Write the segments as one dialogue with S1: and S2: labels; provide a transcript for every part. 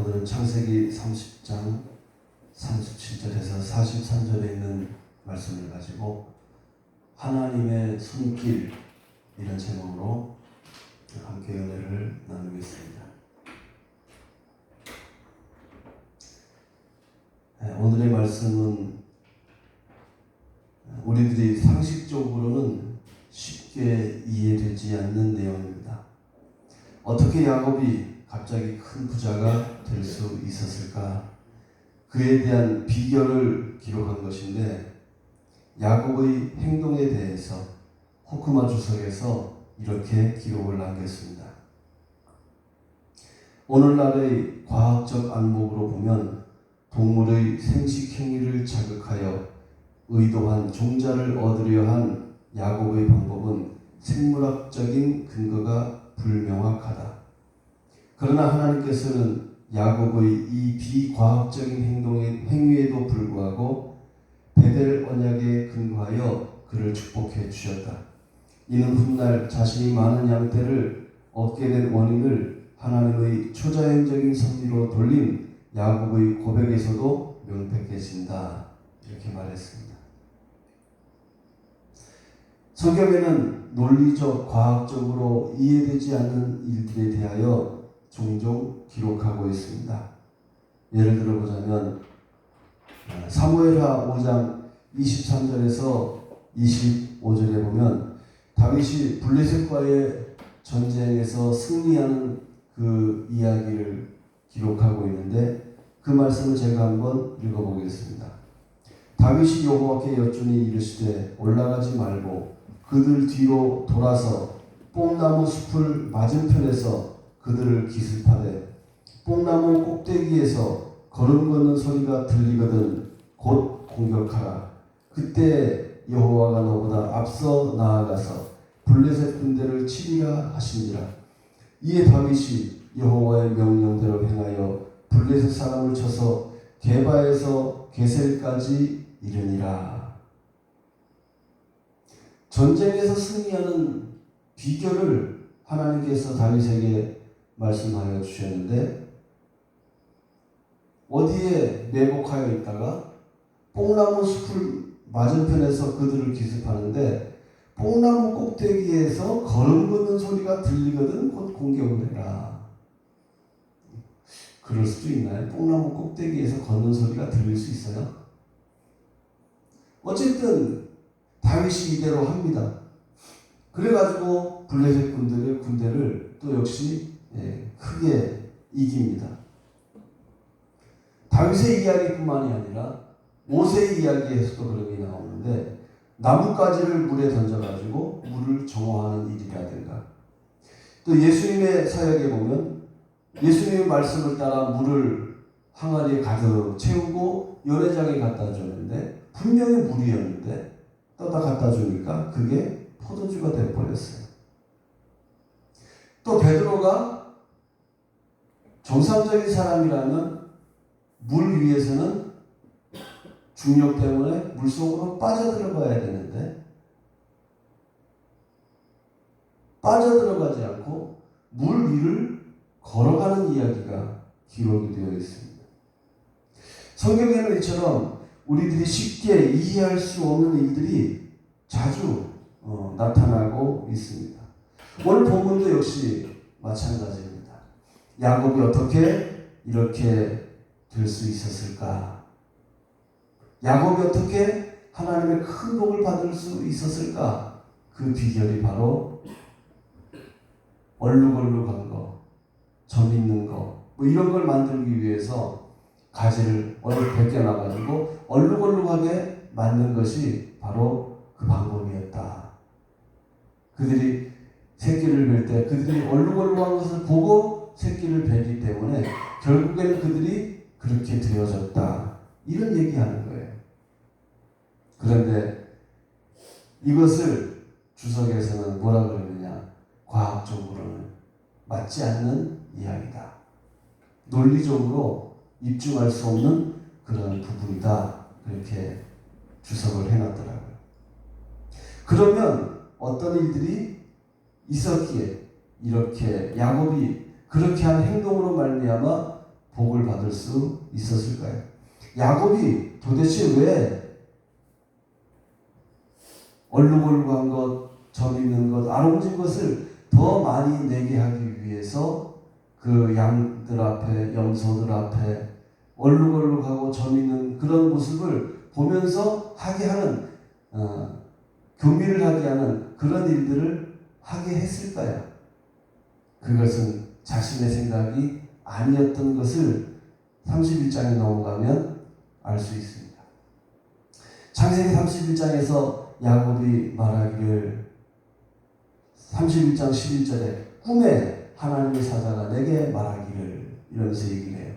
S1: 오늘은 창세기 30장 37절에서 43절에 있는 말씀을 가지고 하나님의 손길 이런 제목으로 함께 은혜를 나누겠습니다. 오늘의 말씀은 우리들이 상식적으로는 쉽게 이해되지 않는 내용입니다. 어떻게 야곱이 갑자기 큰 부자가 될 수 있었을까? 그에 대한 비결을 기록한 것인데 야곱의 행동에 대해서 호크마 주석에서 이렇게 기록을 남겼습니다. 오늘날의 과학적 안목으로 보면 동물의 생식 행위를 자극하여 의도한 종자를 얻으려 한 야곱의 방법은 생물학적인 근거가 불명확하다. 그러나 하나님께서는 야곱의 이 비과학적인 행위에도 불구하고 베델 언약에 근거하여 그를 축복해 주셨다. 이는 훗날 자신이 많은 양떼를 얻게 된 원인을 하나님의 초자연적인 섭리로 돌린 야곱의 고백에서도 명백해진다. 이렇게 말했습니다. 성경에는 논리적, 과학적으로 이해되지 않는 일들에 대하여 종종 기록하고 있습니다. 예를 들어보자면 사무엘하 5장 23절에서 25절에 보면 다윗이 블레셋과의 전쟁에서 승리하는 그 이야기를 기록하고 있는데 그 말씀을 제가 한번 읽어보겠습니다. 다윗이 여호와께 여쭈니 이르시되 올라가지 말고 그들 뒤로 돌아서 뽕나무 숲을 맞은편에서 그들을 기습하되 뽕나무 꼭대기에서 걸음 걷는 소리가 들리거든 곧 공격하라. 그때 여호와가 너보다 앞서 나아가서 블레셋 군대를 치리라 하시니라. 이에 다윗이 여호와의 명령대로 행하여 블레셋 사람을 쳐서 게바에서 게셀까지 이르니라. 전쟁에서 승리하는 비결을 하나님께서 다윗에게 말씀하여 주셨는데 어디에 매복하여 있다가 뽕나무 숲을 맞은편에서 그들을 기습하는데 뽕나무 꼭대기에서 걸음 걷는 소리가 들리거든 곧 공격을 해라. 그럴 수도 있나요? 뽕나무 꼭대기에서 걷는 소리가 들릴 수 있어요? 어쨌든 다윗이 이대로 합니다. 그래가지고 블레셋 군대를 또 역시 크게 이깁니다. 다윗의 이야기뿐만이 아니라 모세의 이야기에서도 그런 게 나오는데 나뭇가지를 물에 던져가지고 물을 정화하는 일이라든가 또 예수님의 사역에 보면 예수님의 말씀을 따라 물을 항아리에 가득 채우고 연회장에 갖다 줬는데 분명히 물이었는데 떠다 갖다 주니까 그게 포도주가 되어버렸어요. 또 베드로가 정상적인 사람이라면 물 위에서는 중력 때문에 물속으로 빠져들어가야 되는데 빠져들어가지 않고 물 위를 걸어가는 이야기가 기록이 되어 있습니다. 성경에는 이처럼 우리들이 쉽게 이해할 수 없는 일들이 자주 나타나고 있습니다. 오늘 본문도 역시 마찬가지입니다. 야곱이 어떻게 이렇게 될 수 있었을까? 야곱이 어떻게 하나님의 큰 복을 받을 수 있었을까? 그 비결이 바로 얼룩얼룩한 거, 점 있는 거, 뭐 이런 걸 만들기 위해서 가지를 벗겨놔가지고 얼룩얼룩하게 만든 것이 바로 그 방법이었다. 그들이 새끼를 뵐 때 그들이 얼룩얼룩한 것을 보고 새끼를 베기 때문에 결국에는 그들이 그렇게 되어졌다. 이런 얘기하는 거예요. 그런데 이것을 주석에서는 뭐라 그러느냐? 과학적으로는 맞지 않는 이야기다. 논리적으로 입증할 수 없는 그런 부분이다. 그렇게 주석을 해놨더라고요. 그러면 어떤 일들이 있었기에 이렇게 야곱이 그렇게 한 행동으로 말미암아 복을 받을 수 있었을까요? 야곱이 도대체 왜 얼룩얼룩한 것, 점 있는 것, 아롱진 것을 더 많이 내게 하기 위해서 그 양들 앞에, 염소들 앞에 얼룩얼룩하고 점 있는 그런 모습을 보면서 하게 하는 교미를 하게 하는 그런 일들을 하게 했을까요? 그것은 자신의 생각이 아니었던 것을 31장에 넘어가면 알 수 있습니다. 창세기 31장에서 야곱이 말하기를 31장 11절에 꿈에 하나님의 사자가 내게 말하기를 이러면서 얘기를 해요.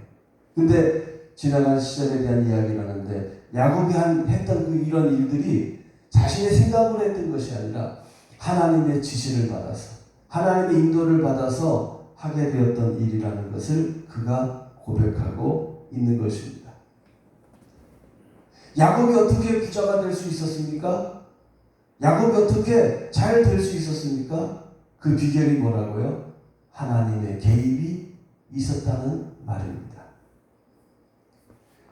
S1: 근데 지나간 시절에 대한 이야기를 하는데 야곱이 했던 그 이런 일들이 자신의 생각으로 했던 것이 아니라 하나님의 지시를 받아서 하나님의 인도를 받아서 하게 되었던 일이라는 것을 그가 고백하고 있는 것입니다. 야곱이 어떻게 부자가 될 수 있었습니까? 야곱이 어떻게 잘 될 수 있었습니까? 그 비결이 뭐라고요? 하나님의 개입이 있었다는 말입니다.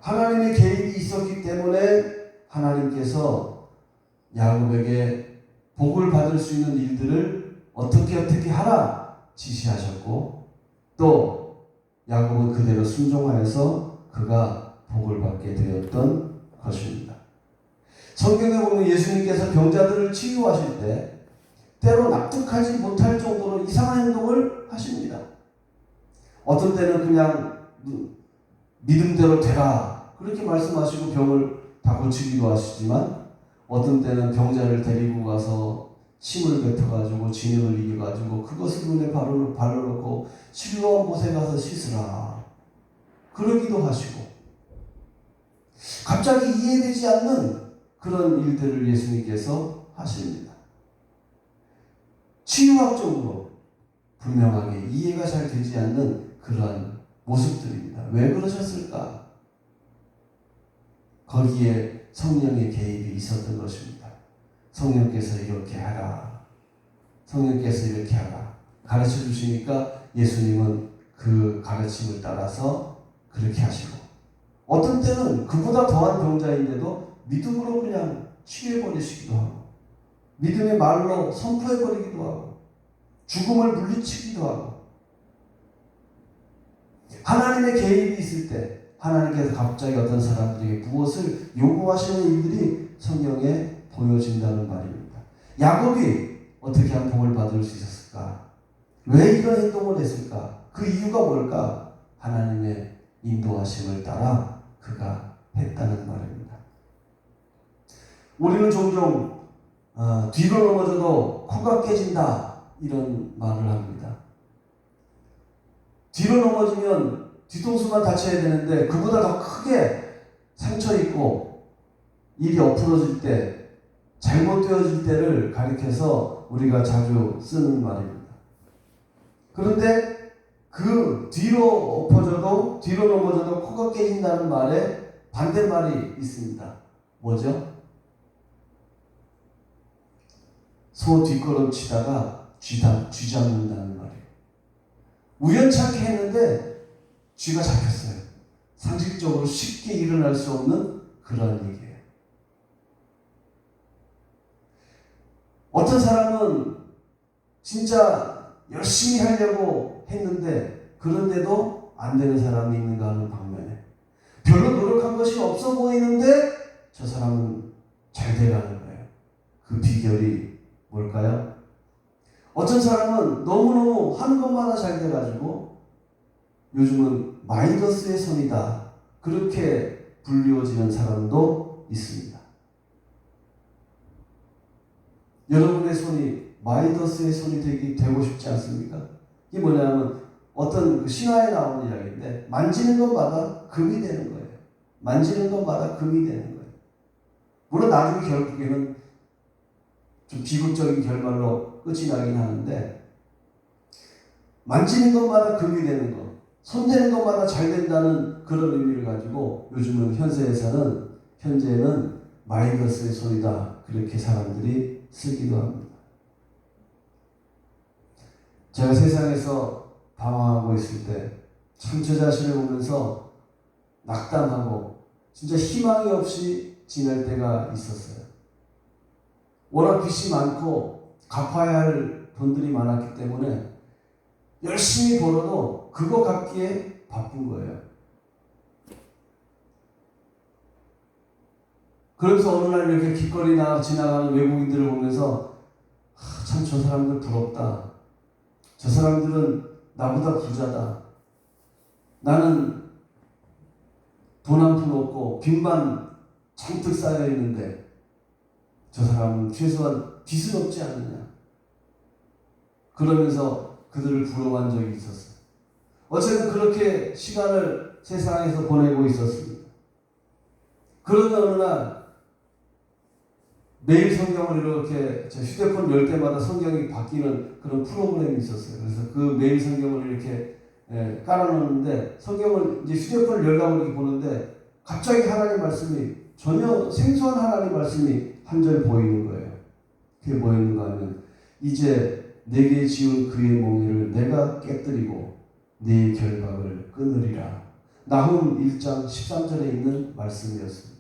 S1: 하나님의 개입이 있었기 때문에 하나님께서 야곱에게 복을 받을 수 있는 일들을 어떻게 하라 지시하셨고 또 야곱은 그대로 순종하여서 그가 복을 받게 되었던 것입니다. 성경에 보면 예수님께서 병자들을 치유하실 때 때로 납득하지 못할 정도로 이상한 행동을 하십니다. 어떤 때는 그냥 믿음대로 되라 그렇게 말씀하시고 병을 다 고치기도 하시지만 어떤 때는 병자를 데리고 가서 침을 뱉어가지고 진흙을 이겨가지고 그것을 눈에 발라놓고 실로암 못에 가서 씻으라 그러기도 하시고 갑자기 이해되지 않는 그런 일들을 예수님께서 하십니다. 치유학적으로 분명하게 이해가 잘 되지 않는 그러한 모습들입니다. 왜 그러셨을까? 거기에 성령의 개입이 있었던 것입니다. 성령께서 이렇게 하라. 성령께서 이렇게 하라. 가르쳐 주시니까 예수님은 그 가르침을 따라서 그렇게 하시고 어떤 때는 그보다 더한 병자인데도 믿음으로 그냥 치유해버리시기도 하고 믿음의 말로 선포해버리기도 하고 죽음을 물리치기도 하고 하나님의 개입이 있을 때 하나님께서 갑자기 어떤 사람들에게 무엇을 요구하시는 일들이 성경에 보여진다는 말입니다. 야곱이 어떻게 한 복을 받을 수 있었을까? 왜 이런 행동을 했을까? 그 이유가 뭘까? 하나님의 인도하심을 따라 그가 했다는 말입니다. 우리는 종종 뒤로 넘어져도 코가 깨진다 이런 말을 합니다. 뒤로 넘어지면 뒤통수만 다쳐야 되는데 그보다 더 크게 상처 입고 일이 엎어질 때 잘못되어질 때를 가리켜서 우리가 자주 쓰는 말입니다. 그런데 그 뒤로 엎어져도 뒤로 넘어져도 코가 깨진다는 말에 반대말이 있습니다. 뭐죠? 소 뒷걸음 치다가 쥐 잡는다는 말이에요. 우연찮게 했는데 쥐가 잡혔어요. 상식적으로 쉽게 일어날 수 없는 그런 얘기예요. 어떤 사람은 진짜 열심히 하려고 했는데 그런데도 안 되는 사람이 있는가 하는 방면에 별로 노력한 것이 없어 보이는데 저 사람은 잘 돼가는 거예요. 그 비결이 뭘까요? 어떤 사람은 너무너무 하는 것마다 잘 돼가지고 요즘은 마이더스의 손이다 그렇게 불리워지는 사람도 있습니다. 여러분의 손이 마이더스의 손이 되고 싶지 않습니까? 이게 뭐냐면 어떤 신화에 나오는 이야기인데 만지는 것마다 금이 되는 거예요. 만지는 것마다 금이 되는 거예요. 물론 나중에 결국에는 좀 비극적인 결말로 끝이 나긴 하는데 만지는 것마다 금이 되는 것, 손대는 것마다 잘 된다는 그런 의미를 가지고 요즘은 현재는 마이더스의 손이다 그렇게 사람들이 쓰기도 합니다. 제가 세상에서 방황하고 있을 때 참 저 자신을 보면서 낙담하고 진짜 희망이 없이 지낼 때가 있었어요. 워낙 빚이 많고 갚아야 할 돈들이 많았기 때문에 열심히 벌어도 그거 갚기에 바쁜 거예요. 그러면서 어느 날 이렇게 길거리 지나가는 외국인들을 보면서 참 저 사람들 부럽다. 저 사람들은 나보다 부자다. 나는 돈 한 푼 없고 빚만 잔뜩 쌓여 있는데 저 사람은 최소한 빚은 없지 않느냐. 그러면서 그들을 부러워한 적이 있었어요. 어쨌든 그렇게 시간을 세상에서 보내고 있었습니다. 그러던 어느 날 매일 성경을 이렇게 제 휴대폰 열 때마다 성경이 바뀌는 그런 프로그램이 있었어요. 그래서 그 매일 성경을 이렇게 깔아놓는데 성경을 이제 휴대폰을 열다고 이렇게 보는데 갑자기 하나님 말씀이 전혀 생소한 하나님 말씀이 한 절 보이는 거예요. 그게 뭐였는가 하면 이제 내게 지은 그의 몽에를 내가 깨뜨리고 네 결박을 끊으리라. 나훔 1장 13절에 있는 말씀이었습니다.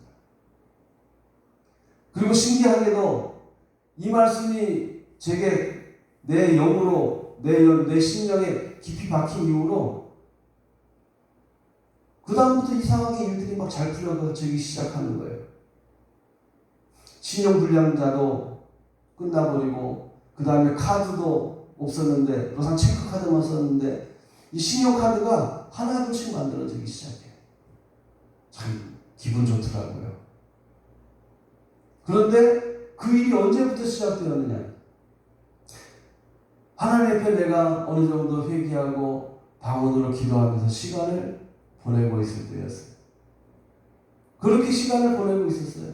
S1: 그리고 신기하게도 이 말씀이 제게 내 영으로 내 심령에 깊이 박힌 이후로 그 다음부터 이상하게 일들이 막 잘 풀려지기 시작하는 거예요. 신용불량자도 끝나버리고 그 다음에 카드도 없었는데 노상 체크카드만 썼는데 이 신용카드가 하나둘씩 만들어지기 시작해요. 참 기분 좋더라고요. 그런데 그 일이 언제부터 시작되었느냐? 하나님 앞에 내가 어느 정도 회개하고 방언으로 기도하면서 시간을 보내고 있을 때였어요. 그렇게 시간을 보내고 있었어요.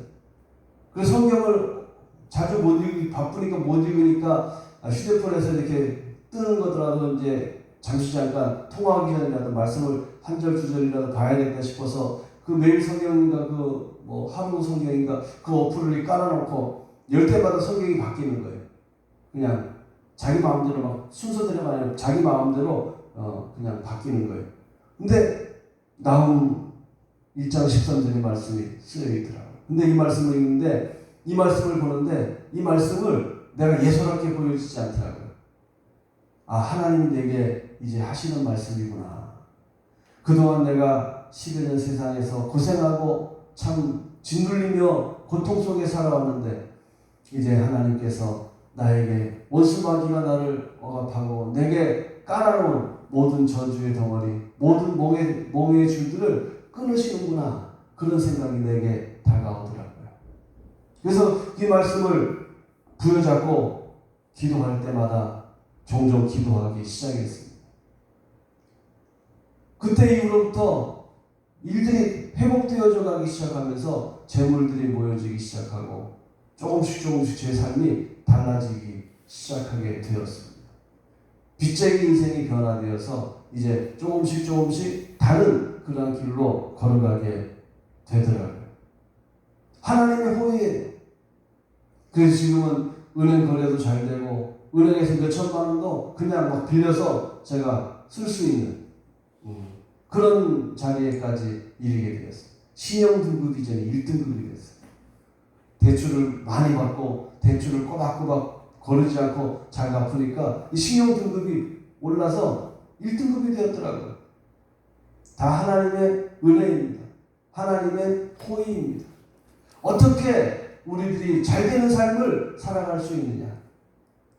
S1: 그래서 성경을 자주 못 읽기 바쁘니까 못 읽으니까 휴대폰에서 이렇게 뜨는 거더라도 이제 잠시 잠깐 통화하기 전이라도 말씀을 한 절 두 절이라도 봐야겠다 싶어서 그 매일 성경인가 그 뭐 하루 성경인가 그 어플을 깔아놓고 열 때마다 성경이 바뀌는 거예요. 그냥 자기 마음대로 막 순서대로 아니라 자기 마음대로 그냥 바뀌는 거예요. 근데 나훔 1장 13절의 말씀이 쓰여 있더라고요. 근데 이 말씀을 읽는데 이 말씀을 보는데 이 말씀을 내가 예솔하게 보여지지 않더라고요. 아, 하나님이 내게 이제 하시는 말씀이구나. 그동안 내가 10여 년 세상에서 고생하고 참 짓눌리며 고통 속에 살아왔는데 이제 하나님께서 나에게 원수마귀가 나를 억압하고 내게 깔아놓은 모든 저주의 덩어리, 모든 몽의 줄들을 끊으시는구나. 그런 생각이 내게 다가오더라고요. 그래서 이 말씀을 부여잡고 기도할 때마다 종종 기도하기 시작했습니다. 그때 이후로부터 일들이 회복되어져 가기 시작하면서 재물들이 모여지기 시작하고 조금씩 제 삶이 달라지기 시작하게 되었습니다. 빚쟁이 인생이 변화되어서 이제 조금씩 다른 그런 길로 걸어가게 되더라고요. 하나님의 호의예요. 그래서 지금은 은행 거래도 잘 되고 은행에서 몇 천만 원도 그냥 막 빌려서 제가 쓸 수 있는 그런 자리에까지 이르게 되었어요. 신용등급 이전에 1등급이 됐어요. 대출을 많이 받고 대출을 꼬박꼬박 거르지 않고 잘 갚으니까 이 신용등급이 올라서 1등급이 되었더라고요. 다 하나님의 은혜입니다. 하나님의 호의입니다. 어떻게 우리들이 잘 되는 삶을 살아갈 수 있느냐?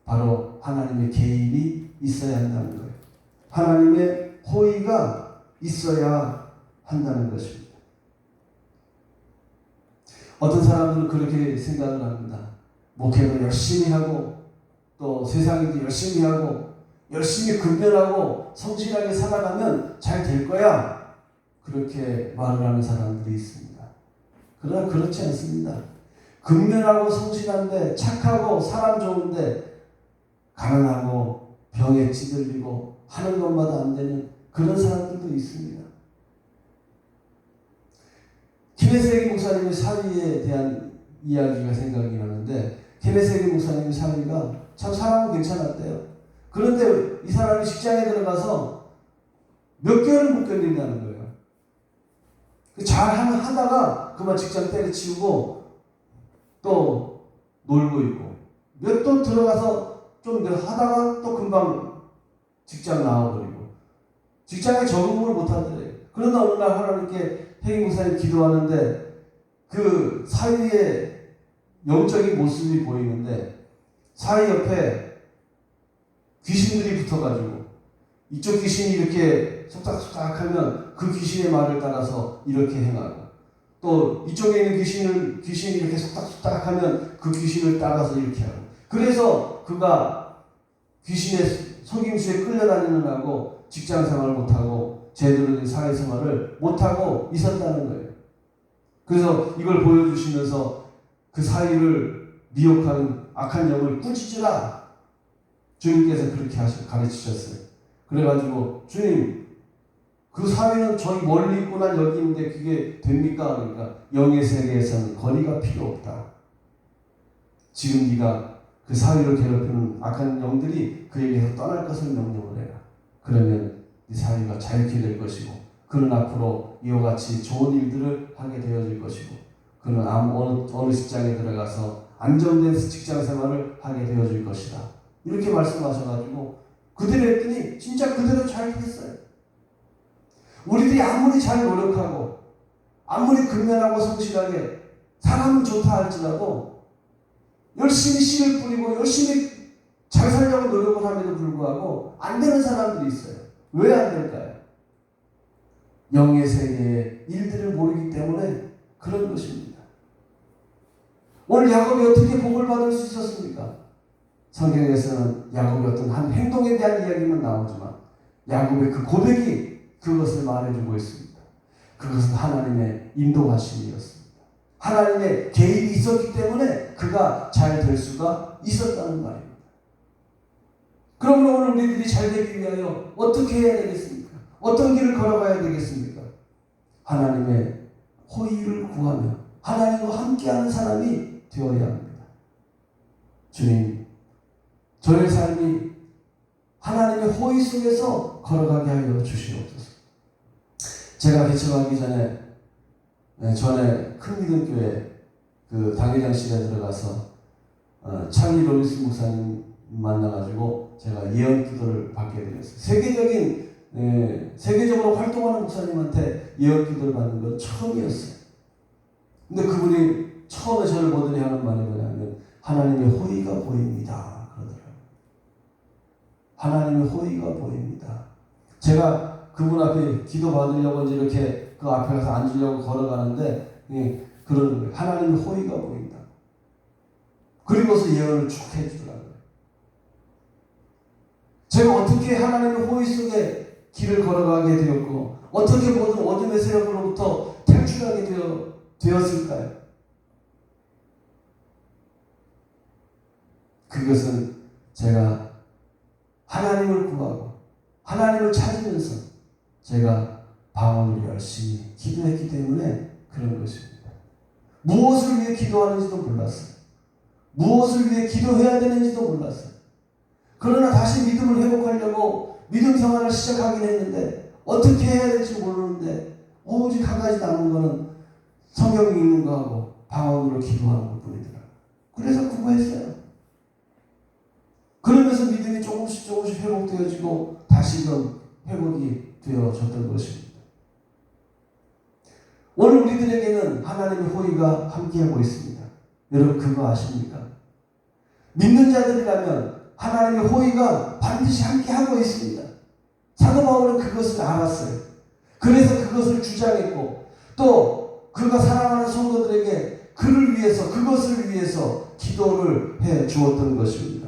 S1: 바로 하나님의 개입이 있어야 한다는 거예요. 하나님의 호의가 있어야 한다는 것입니다. 어떤 사람들은 그렇게 생각을 합니다. 목회도 열심히 하고 또 세상에도 열심히 하고 열심히 근면하고 성실하게 살아가면 잘 될 거야. 그렇게 말을 하는 사람들이 있습니다. 그러나 그렇지 않습니다. 근면하고 성실한데 착하고 사람 좋은데 가난하고 병에 찌들리고 하는 것마다 안 되는 그런 사람들도 있습니다. 케네세기 목사님의 사위에 대한 이야기가 생각이 나는데 케네세기 목사님의 사위가 참 사람은 괜찮았대요. 그런데 이 사람이 직장에 들어가서 몇 개월을 못 견딘다는 거예요. 잘 하다가 그만 직장 때려치우고 또 놀고 있고, 몇 돈 들어가서 좀 하다가 또 금방 직장 나와버리고, 직장에 적응을 못 하더래요. 그러다 어느 날 하나님께 혜기 목사님 기도하는데 그 사위의 영적인 모습이 보이는데, 사위 옆에 귀신들이 붙어가지고 이쪽 귀신이 이렇게 속닥속닥 하면 그 귀신의 말을 따라서 이렇게 행하고, 또 이쪽에 있는 귀신이 이렇게 속닥속닥 하면 그 귀신을 따라서 이렇게 하고, 그래서 그가 귀신의 속임수에 끌려다니느라고 직장생활을 못하고 제대로 된 사회생활을 못하고 있었다는 거예요. 그래서 이걸 보여주시면서 그 사위를 미혹하는 악한 영을 꾸짖으라, 주님께서 그렇게 가르치셨어요. 그래가지고 주님, 그 사위는 저기 멀리 있고 난 여기 있는데 그게 됩니까? 그러니까 영의 세계에서는 거리가 필요 없다. 지금 네가 그 사위를 괴롭히는 악한 영들이 그에게서 떠날 것을 명령을 해라. 그러면 이 사위가 자유케 될 것이고, 그는 앞으로 이와 같이 좋은 일들을 하게 되어질 것이고, 그는 어느 직장에 들어가서 안정된 직장 생활을 하게 되어질 것이다. 이렇게 말씀하셔가지고 그대로 했더니 진짜 그대로 잘 됐어요. 우리들이 아무리 잘 노력하고 아무리 근면하고 성실하게 사람은 좋다 할지라도 열심히 씨를 뿌리고 열심히 잘 살려고 노력을 함에도 불구하고 안 되는 사람들이 있어요. 왜 안 될까요? 영의 세계의 일들을 모르기 때문에 그런 것입니다. 오늘 야곱이 어떻게 복을 받을 수 있었습니까? 성경에서는 야곱의 어떤 한 행동에 대한 이야기만 나오지만 야곱의 그 고백이 그것을 말해주고 있습니다. 그것은 하나님의 인도하심이었습니다. 하나님의 개입이 있었기 때문에 그가 잘 될 수가 있었다는 말입니다. 그러므로 오늘 우리들이 잘 되기 위하여 어떻게 해야 되겠습니까? 어떤 길을 걸어가야 되겠습니까? 하나님의 호의를 구하며 하나님과 함께하는 사람이 되어야 합니다. 주님, 저의 삶이 하나님의 호의 속에서 걸어가게 하여 주시옵소서. 제가 개척하기 전에 큰 믿음교회 그 당회장실에 들어가서 찰리 로빈스 목사님 만나가지고 제가 예언 기도를 받게 되었어요. 세계적으로 활동하는 목사님한테 예언 기도를 받는 건 처음이었어요. 근데 그분이 처음에 저를 보더니 하는 말이 뭐냐면 하나님의 호의가 보입니다 그러더라고요. 하나님의 호의가 보입니다. 제가 그분 앞에 기도 받으려고 이제 이렇게 그 앞에 가서 앉으려고 걸어가는데 그런 거예요. 하나님의 호의가 보인다. 그리고서 예언을 쭉 해주더라고요. 제가 어떻게 하나님의 호의 속에 길을 걸어가게 되었고 어떻게 모든 어둠의 세력으로부터 탈출하게 되었을까요? 그것은 제가 하나님을 구하고 하나님을 찾으면서 제가 방언을 열심히 기도했기 때문에 그런 것입니다. 무엇을 위해 기도하는지도 몰랐어요. 무엇을 위해 기도해야 되는지도 몰랐어요. 그러나 다시 믿음을 회복하려고 믿음 생활을 시작하긴 했는데 어떻게 해야 될지 모르는데 오직 한 가지 남은 거는 성경 읽는 거하고 방언으로 기도하는 것뿐이더라고요. 그래서 그거 했어요. 그러면서 믿음이 조금씩 회복되어지고 다시금 회복이 되어졌던 것입니다. 오늘 우리들에게는 하나님의 호의가 함께하고 있습니다. 여러분 그거 아십니까? 믿는 자들이라면 하나님의 호의가 반드시 함께하고 있습니다. 사도 바울은 그것을 알았어요. 그래서 그것을 주장했고 또 그가 사랑하는 성도들에게 그것을 위해서 기도를 해 주었던 것입니다.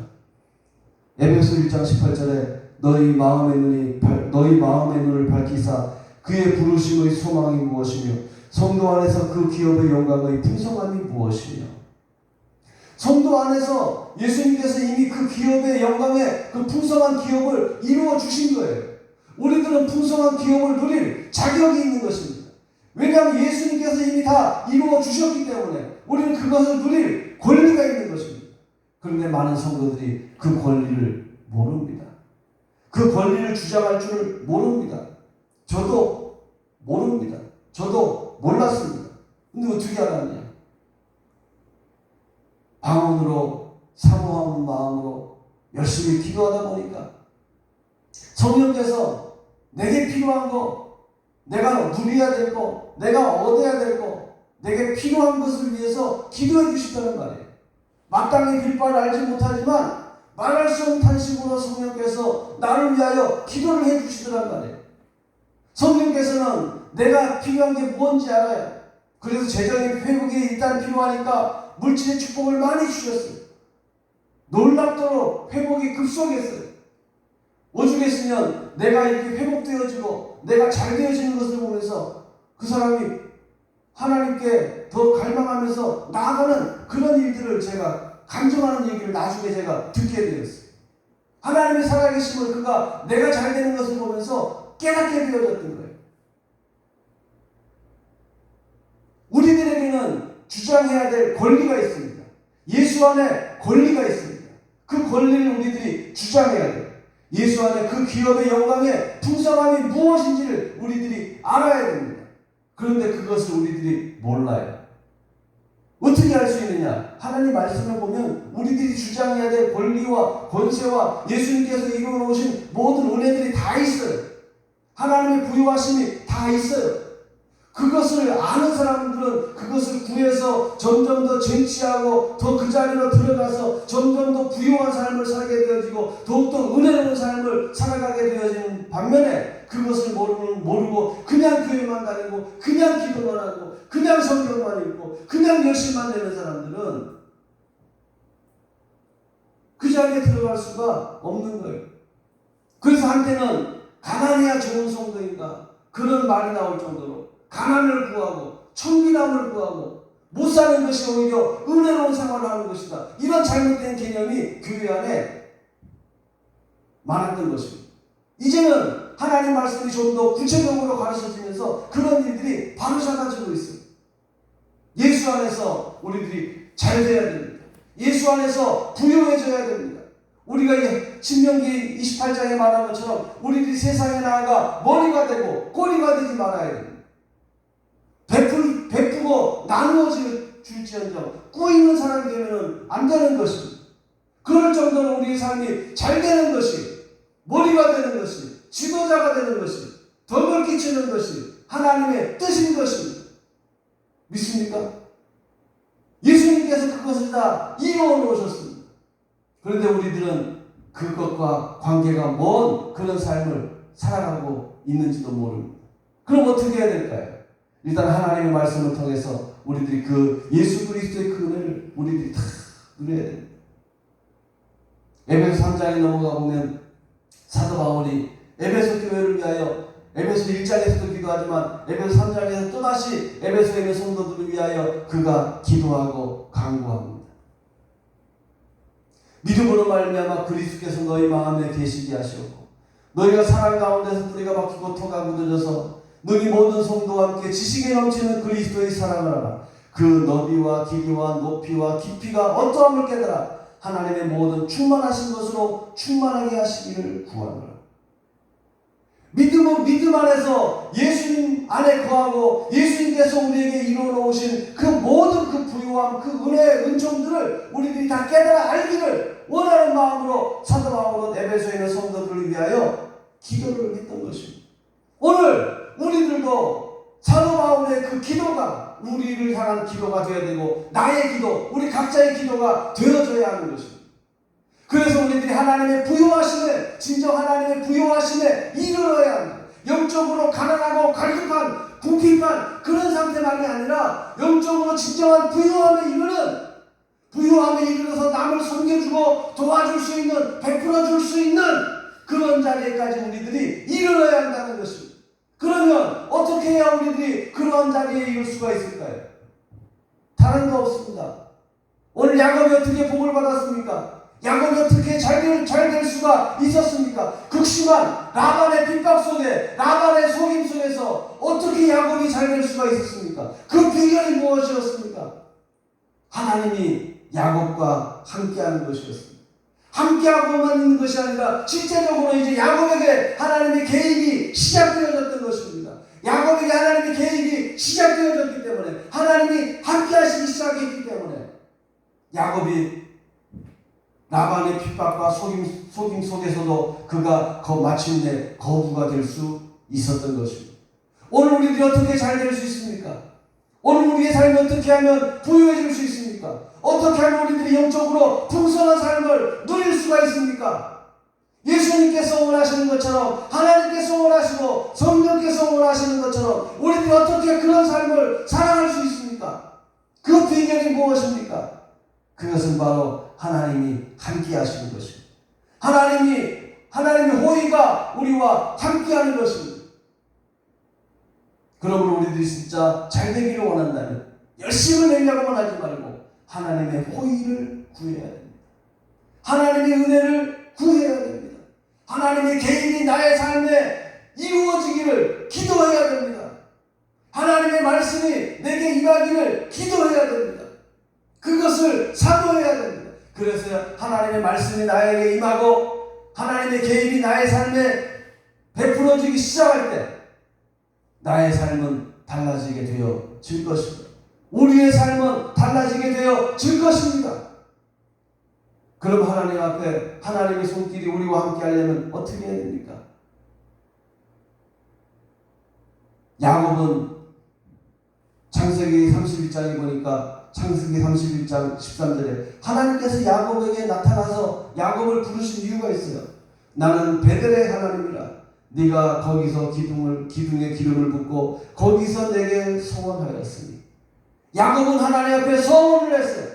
S1: 에베소 1장 18절에 너희 마음의 눈을 밝히사 그의 부르심의 소망이 무엇이며 성도 안에서 그 기업의 영광의 풍성함이 무엇이며. 성도 안에서 예수님께서 이미 그 기업의 영광의 그 풍성한 기업을 이루어 주신 거예요. 우리들은 풍성한 기업을 누릴 자격이 있는 것입니다. 왜냐하면 예수님께서 이미 다 이루어 주셨기 때문에 우리는 그것을 누릴 권리가 있는 것입니다. 그런데 많은 성도들이 그 권리를 모릅니다. 그 권리를 주장할 줄 모릅니다. 저도 모릅니다. 저도 몰랐습니다. 근데 어떻게 알았냐? 방언으로 사모하는 마음으로 열심히 기도하다 보니까 성령께서 내게 필요한 거, 내가 누려야 될 거, 내가 얻어야 될 거, 내게 필요한 것을 위해서 기도해 주시다는 말이에요. 마땅히 빌바를 알지 못하지만 말할 수 없는 탄식으로 성령께서 나를 위하여 기도를 해 주시더란 말이에요. 성령께서는 내가 필요한 게 뭔지 알아요. 그래서 재정의 회복이 일단 필요하니까 물질의 축복을 많이 주셨어요. 놀랍도록 회복이 급속했어요. 오죽했으면 내가 이렇게 회복되어지고 내가 잘 되어지는 것을 보면서 그 사람이 하나님께 더 갈망하면서 나아가는 그런 일들을 제가 간증하는 얘기를 나중에 제가 듣게 되었어요. 하나님의 살아계심을 그가 내가 잘 되는 것을 보면서 깨닫게 되어졌던 거예요. 우리들에게는 주장해야 될 권리가 있습니다. 예수 안에 권리가 있습니다. 그 권리를 우리들이 주장해야 돼요. 예수 안에 그 기업의 영광의 풍성함이 무엇인지를 우리들이 알아야 됩니다. 그런데 그것을 우리들이 몰라요. 어떻게 알 수 있느냐? 하나님 말씀을 보면 우리들이 주장해야 될 권리와 권세와 예수님께서 이루어 놓으신 모든 은혜들이 다 있어요. 하나님의 부유하심이 다 있어요. 그것을 아는 사람들은 그것을 구해서 점점 더 쟁취하고 더 그 자리로 들어가서 점점 더 부유한 삶을 살게 되어지고 더욱더 은혜로운 삶을 살아가게 되어지는 반면에 그것을 모르고 그냥 교회만 다니고 그냥 기도만 하고 그냥 성경만 읽고 그냥 열심만 내는 사람들은 그 자리에 들어갈 수가 없는 거예요. 그래서 한때는 가난해야 좋은 성도인가 그런 말이 나올 정도로 가난을 구하고 청기남을 구하고 못 사는 것이 오히려 은혜로운 생활을 하는 것이다. 이런 잘못된 개념이 교회 안에 많았던 것입니다. 이제는 하나님 말씀이 좀 더 구체적으로 가르쳐지면서 그런 일들이 바로 잡아지고 있습니다. 예수 안에서 우리들이 잘 돼야 됩니다. 예수 안에서 부유해져야 됩니다. 우리가 신명기 28장에 말한 것처럼 우리들이 세상에 나아가 머리가 되고 꼬리가 되지 말아야 됩니다. 베푸고 나누어 줄지언정 꾸있는 사람이 되면 안 되는 것입니다. 그럴 정도로 우리의 삶이 잘 되는 것이 머리가 되는 것이 지도자가 되는 것이 덕을 끼치는 것이 하나님의 뜻인 것입니다. 믿습니까? 예수님께서 그것을 다 이루어 놓으셨습니다. 그런데 우리들은 그것과 관계가 먼 그런 삶을 살아가고 있는지도 모릅니다. 그럼 어떻게 해야 될까요? 일단 하나님의 말씀을 통해서 우리들이 그 예수 그리스도의 그 은혜를 우리들이 다 누려야 됩니다. 에베소 3장에 넘어가 보면 사도 바울이 에베소 교회를 위하여 에베소 1장에서도 기도하지만 에베소 3장에서 또다시 에베소에 있는 성도들을 위하여 그가 기도하고 간구합니다. 믿음으로 말미암아 그리스도께서 너희 마음에 계시게 하시옵고 너희가 사랑 가운데서 뿌리가 박히고 토가 굳어져서 너희 모든 성도와 함께 지식에 넘치는 그리스도의 사랑을 알아 그 너비와 길이와 높이와 깊이가 어떠함을 깨달아 하나님의 모든 충만하신 것으로 충만하게 하시기를 구하노라. 믿음은 믿음 안에서 예수님 안에 거하고 예수님께서 우리에게 이루어 놓으신 그 모든 그 부유함 그 은혜의 은총들을 우리들이 다 깨달아 알기를 원하는 마음으로 사도 바울은 에베소에 있는 성도들을 위하여 기도를 했던 것입니다. 오늘 우리들도 사도 바울의 그 기도가 우리를 향한 기도가 되어야 되고 나의 기도, 우리 각자의 기도가 되어져야 하는 것입니다. 그래서 우리들이 하나님의 부요하심에 진정 하나님의 부요하심에 이르러야 합니다. 영적으로 가난하고 갈급한 궁핍한 그런 상태만이 아니라 영적으로 진정한 부요함에 이르는 부요함에 이르러서 남을 섬겨주고 도와줄 수 있는 베풀어줄 수 있는 그런 자리에까지 우리들이 이르러야 한다는 것입니다. 그러면 어떻게 해야 우리들이 그런 자리에 이룰 수가 있을까요? 다른 거 없습니다. 오늘 야곱이 어떻게 복을 받았습니까? 야곱이 어떻게 잘 될 수가 있었습니까? 극심한 라반의 핍박 속에 라반의 속임 속에서 어떻게 야곱이 잘 될 수가 있었습니까? 그 비결이 무엇이었습니까? 하나님이 야곱과 함께하는 것이었습니다. 함께하고만 있는 것이 아니라 실제적으로 이제 야곱에게 하나님의 개입이 시작되어졌던 것입니다. 하나님이 함께 하시기 시작했기 때문에 야곱이 라반의 핍박과 속임 속에서도 그가 마침내 거부가 될 수 있었던 것입니다. 오늘 우리들이 어떻게 잘 될 수 있습니까? 오늘 우리의 삶이 어떻게 하면 부유해질 수 있습니까? 어떻게 하면 우리들이 영적으로 풍성한 삶을 누릴 수가 있습니까? 예수님께서 원하시는 것처럼, 하나님께서 원하시고 성령께서 원하시는 것처럼 우리들이 어떻게 그런 삶을 살아갈 수 있습니까? 그 비결이 무엇입니까? 그것은 바로 하나님이 함께 하시는 것입니다. 하나님의 호의가 우리와 함께 하는 것입니다. 그러므로 우리들이 진짜 잘 되기를 원한다면 열심을 내려고만 하지 말고 하나님의 호의를 구해야 됩니다. 하나님의 은혜를 구해야 됩니다. 하나님의 개인이 나의 삶에 이루어지기를 기도해야 됩니다. 하나님의 말씀이 내게 임하기를 기도해야 됩니다. 그것을 사모해야 됩니다. 그래서 하나님의 말씀이 나에게 임하고 하나님의 개입이 나의 삶에 베풀어지기 시작할 때 나의 삶은 달라지게 되어질 것입니다. 우리의 삶은 달라지게 되어질 것입니다. 그럼 하나님 앞에 하나님의 손길이 우리와 함께 하려면 어떻게 해야 됩니까? 야곱은 창세기 31장에 보니까 창세기 31장 13절에 하나님께서 야곱에게 나타나서 야곱을 부르신 이유가 있어요. 나는 베델의 하나님이라. 네가 거기서 기둥에 기름을 붓고 거기서 내게 소원하였으니. 야곱은 하나님 앞에 소원을 했어요.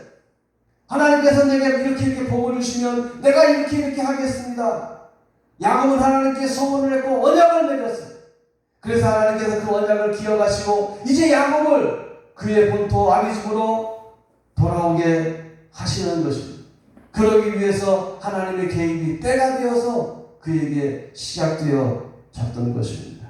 S1: 하나님께서 내게 이렇게 복을 주시면 내가 이렇게 하겠습니다. 야곱은 하나님께 소원을 했고 언약을 맺었어요. 그래서 하나님께서 그 언약을 기억하시고 이제 야곱을 그의 본토 아비집으로 돌아오게 하시는 것입니다. 그러기 위해서 하나님의 개입이 때가 되어서 그에게 시작되어졌던 것입니다.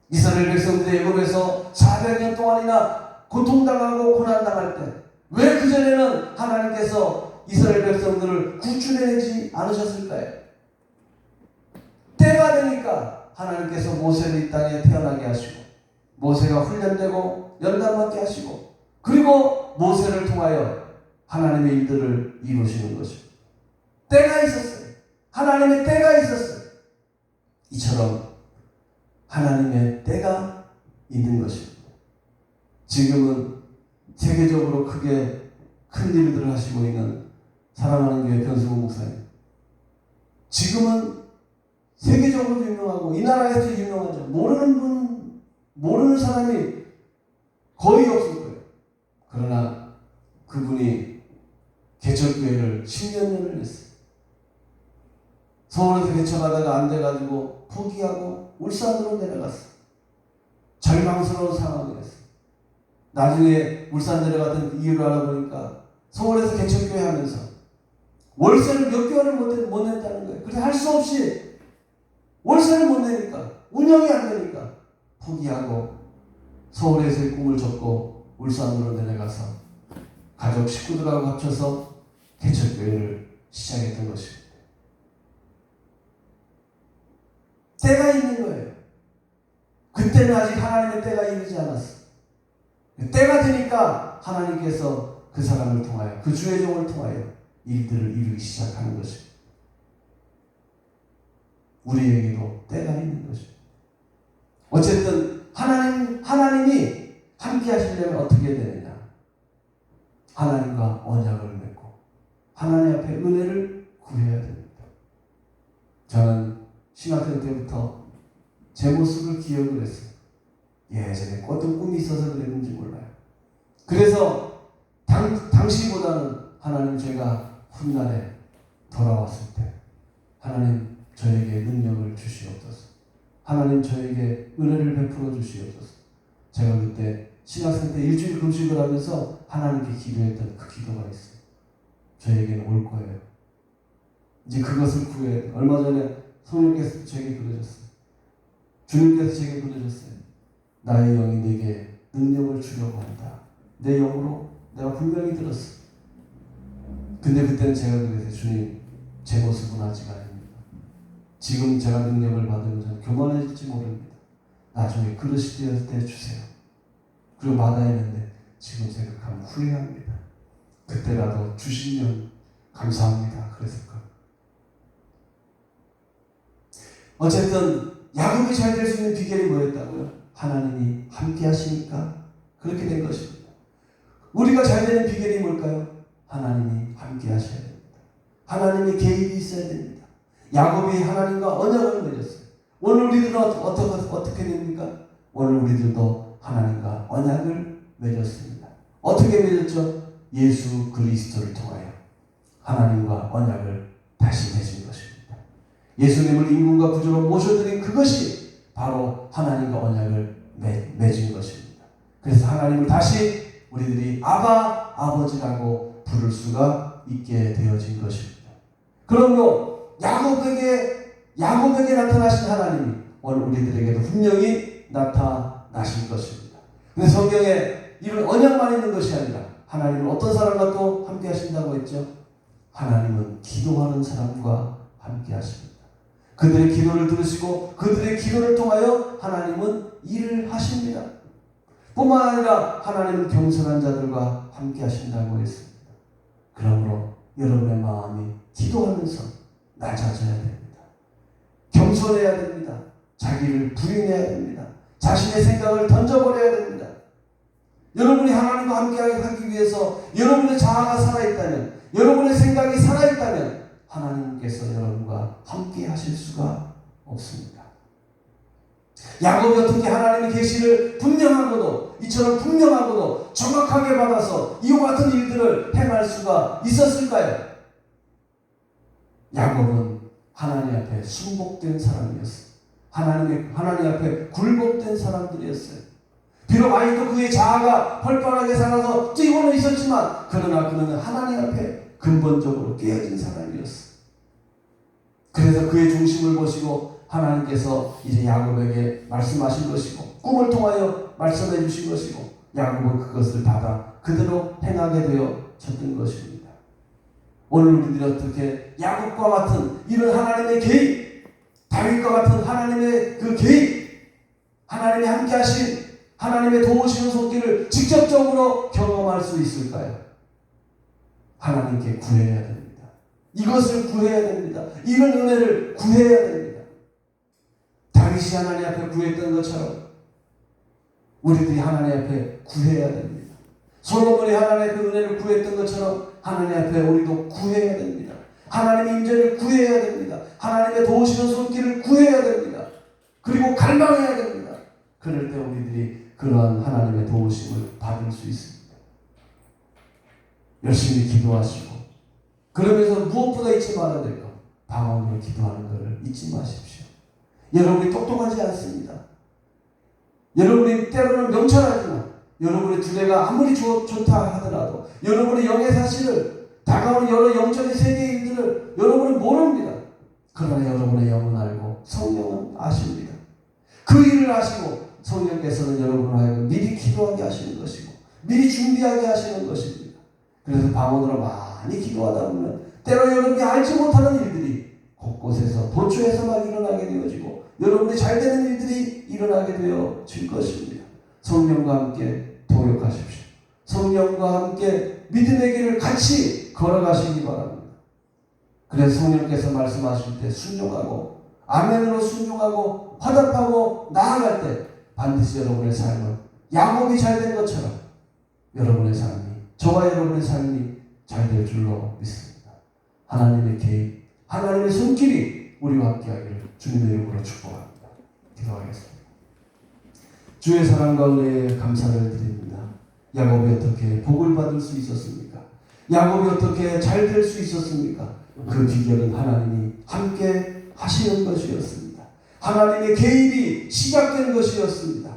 S1: 이스라엘 백성들이 애굽에서 400년 동안이나 고통당하고 고난당할 때 왜 그전에는 하나님께서 이스라엘 백성들을 구출해내지 않으셨을까요? 때가 되니까 하나님께서 모세를 이 땅에 태어나게 하시고 모세가 훈련되고 연단받게 하시고 그리고 모세를 통하여 하나님의 일들을 이루시는 것입니다. 때가 있었어요. 하나님의 때가 있었어요. 이처럼 하나님의 때가 있는 것입니다. 지금은 세계적으로 크게 큰 일들을 하시고 있는 사랑하는 교회 변승호 목사님. 지금은 세계적으로 유명하고 이 나라에서 유명하죠. 모르는 사람이 거의 없을 거예요. 그러나 그분이 개척교회를 10몇 년을 했어요. 서울에서 개척하다가 안 돼가지고 포기하고 울산으로 내려갔어요. 절망스러운 상황이었어요. 나중에 울산 내려갔던 이유를 알아보니까 서울에서 개척교회 하면서 월세를 몇 개월을 못 냈다는 거예요. 그래서 할 수 없이 월세를 못 내니까 운영이 안 되니까 포기하고 서울에서의 꿈을 접고 울산으로 내려가서 가족 식구들하고 합쳐서 개척교회를 시작했던 것입니다. 때가 있는 거예요. 그때는 아직 하나님의 때가 이르지 않았어요. 때가 되니까 하나님께서 그 사람을 통하여 그 주의 종을 통하여 일들을 이루기 시작하는 것입니다. 우리에게도 때가 있는 것입니다. 어쨌든 하나님이 함께 하시려면 어떻게 되느냐? 하나님과 언약을 맺고 하나님 앞에 은혜를 구해야 됩니다. 저는 신학생 때부터 제 모습을 기억을 했어요. 예전에 어떤 꿈이 있어서 그랬는지 몰라요. 그래서 당시보다는 하나님 제가 훗날에 돌아왔을 때 하나님 저에게 능력을 주시옵소서. 하나님 저에게 은혜를 베풀어 주시옵소서. 제가 그때 신학생 때 일주일 금식을 하면서 하나님께 기도했던 그 기도가 있어요. 저에게는 올 거예요. 이제 그것을 구해야 돼요. 얼마 전에 성령께서 제게 그러셨어요. 주님께서 제게 그러셨어요. 나의 영이 네게 능력을 주려고 한다. 내 영으로 내가 분명히 들었어. 근데 그때는 제가 그랬어요. 주님, 제 모습은 아직 아닙니다. 지금 제가 능력을 받으면 저는 교만해질지 모릅니다. 나중에 그릇이 되었을 때 주세요. 그리고 마다했는데 지금 생각하면 후회합니다. 그때라도 주시면 감사합니다. 그랬을 거예요. 어쨌든 야곱이 잘 될 수 있는 비결이 뭐였다고요? 하나님이 함께 하시니까 그렇게 된 것입니다. 우리가 잘 되는 비결이 뭘까요? 하나님이 함께 하셔야 됩니다. 하나님의 개입이 있어야 됩니다. 야곱이 하나님과 언약을 맺었어요. 오늘 우리들은 어떻게 됩니까? 오늘 우리들도 하나님과 언약을 맺었습니다. 어떻게 맺었죠? 예수 그리스도를 통하여 하나님과 언약을 다시 맺은 것입니다. 예수님을 인문과 구주로 모셔드린 그것이 바로 하나님과 언약을 맺은 것입니다. 그래서 하나님을 다시 우리들이 아바, 아버지라고 부를 수가 있게 되어진 것입니다. 그러므로 야곱에게 나타나신 하나님이 오늘 우리들에게도 분명히 나타나신 것입니다. 근데 성경에 이런 언약만 있는 것이 아니라 하나님은 어떤 사람과 또 함께 하신다고 했죠? 하나님은 기도하는 사람과 함께 하십니다. 그들의 기도를 들으시고 그들의 기도를 통하여 하나님은 일을 하십니다. 뿐만 아니라 하나님은 겸손한 자들과 함께 하신다고 했습니다. 그러므로 여러분의 마음이 기도하면서 낮아져야 됩니다. 겸손해야 됩니다. 자기를 부인해야 됩니다. 자신의 생각을 던져버려야 됩니다. 여러분이 하나님과 함께 하기 위해서 여러분의 자아가 살아있다면, 여러분의 생각이 살아있다면 하나님께서 여러분과 함께 하실 수가 없습니다. 야곱이 어떻게 하나님의 계시를 분명하고도 이처럼 분명하고도 정확하게 받아서 이와 같은 일들을 행할 수가 있었을까요? 야곱은 하나님 앞에 순복된 사람이었어요. 하나님 앞에 굴복된 사람들이었어요. 비록 아직도 그의 자아가 펄펄하게 살아서 뛰고는 있었지만 그러나 그는 하나님 앞에 근본적으로 깨어진 사람이었어요. 그래서 그의 중심을 보시고 하나님께서 이제 야곱에게 말씀하신 것이고 꿈을 통하여 말씀해 주신 것이고 야곱은 그것을 받아 그대로 행하게 되어졌던 것입니다. 오늘 우리들이 어떻게 야곱과 같은 이런 하나님의 개입, 다윗과 같은 하나님의 그 개입, 하나님이 함께 하신 하나님의 도우시는 손길을 직접적으로 경험할 수 있을까요? 하나님께 구해야 됩니다. 이것을 구해야 됩니다. 이런 은혜를 구해야 됩니다. 다윗이 하나님 앞에 구했던 것처럼 우리들이 하나님 앞에 구해야 됩니다. 솔로몬이 하나님의 그 은혜를 구했던 것처럼 하나님 앞에 우리도 구해야 됩니다. 하나님의 임재를 구해야 됩니다. 하나님의 도우시는 손길을 구해야 됩니다. 그리고 갈망해야 됩니다. 그럴 때 우리들이 그러한 하나님의 도우심을 받을 수 있습니다. 열심히 기도하시고 그러면서 무엇보다 잊지 말아야 될 것, 방언으로 기도하는 것을 잊지 마십시오. 여러분이 똑똑하지 않습니다. 여러분이 때로는 명철하지만 여러분의 두뇌가 아무리 좋다 하더라도 여러분의 영의 사실을 다가오는 여러 영적인 세계의 일들을 여러분은 모릅니다. 그러나 여러분의 영은 알고 성령은 아십니다. 그 일을 아시고 성령께서는 여러분을 하여금 미리 기도하게 하시는 것이고 미리 준비하게 하시는 것입니다. 그래서 방언으로 많이 기도하다 보면 때로 여러분이 알지 못하는 일들이 곳곳에서 도처에서 막 일어나게 되어지고 여러분이 잘 되는 일들이 일어나게 되어질 것입니다. 성령과 함께 동역하십시오. 성령과 함께 믿음의 길을 같이 걸어가시기 바랍니다. 그래서 성령께서 말씀하실 때 순종하고 아멘으로 순종하고 화답하고 나아갈 때 반드시 여러분의 삶은 야곱이 잘 된 것처럼 여러분의 삶이, 저와 여러분의 삶이 잘 될 줄로 믿습니다. 하나님의 개입, 하나님의 손길이 우리와 함께 하기를 주님의 이름으로 축복합니다. 기도하겠습니다. 주의 사랑과 은혜에 감사를 드립니다. 야곱이 어떻게 복을 받을 수 있었습니까? 야곱이 어떻게 잘 될 수 있었습니까? 그 비결은 하나님이 함께 하시는 것이었습니다. 하나님의 개입이 시작된 것이었습니다.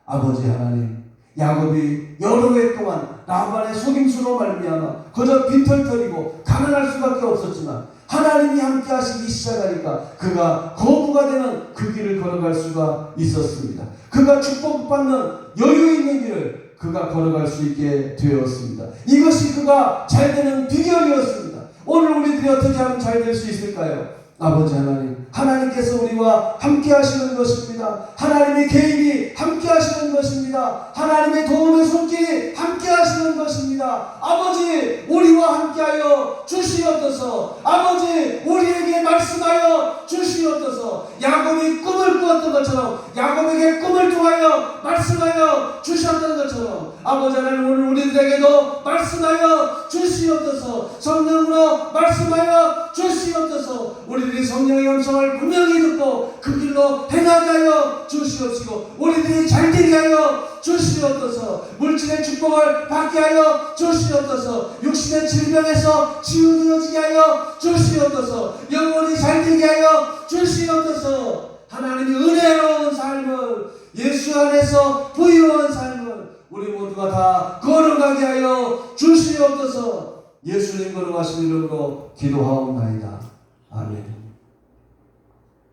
S1: 아버지 하나님, 야곱이 여러 해 동안 라반의 속임수로 말미암아 그저 빈털터리고 가난할 수밖에 없었지만 하나님이 함께 하시기 시작하니까 그가 거부가 되는 그 길을 걸어갈 수가 있었습니다. 그가 축복받는 여유 있는 길을 그가 걸어갈 수 있게 되었습니다. 이것이 그가 잘 되는 비결이었습니다. 오늘 우리들이 어떻게 하면 잘 될 수 있을까요? 아버지 하나님, 하나님께서 우리와 함께 하시는 것입니다. 하나님의 개입이 함께 하시는 것입니다. 하나님의 도움의 손길이 함께 하시는 것입니다. 아버지, 우리와 함께하여 주시옵소서. 아버지, 우리에게 말씀하여 주시옵소서. 야곱이 꿈을 꾸었던 것처럼, 야곱에게 꿈을 통하여 말씀하여 주셨던 것처럼, 아버지 하나님, 오늘 우리들에게도 말씀하여 주시옵소서. 성령으로 말씀하여 주시옵소서. 우리들이 성령의 음성을 분명히 듣고 그 길로 행하게 하여 주시옵시고, 우리들이 잘되게 하여 주시옵소서. 물질의 축복을 받게 하여 주시옵소서. 육신의 질병에서 치유되어지게 하여 주시옵소서. 영혼이 잘되게 하여 주시옵소서. 하나님의 은혜로운 삶을, 예수 안에서 부유한 삶을 우리 모두가 다 걸어가게 하여 주시옵소서. 예수님 걸어가신 이름으로 기도하옵나이다. 아멘.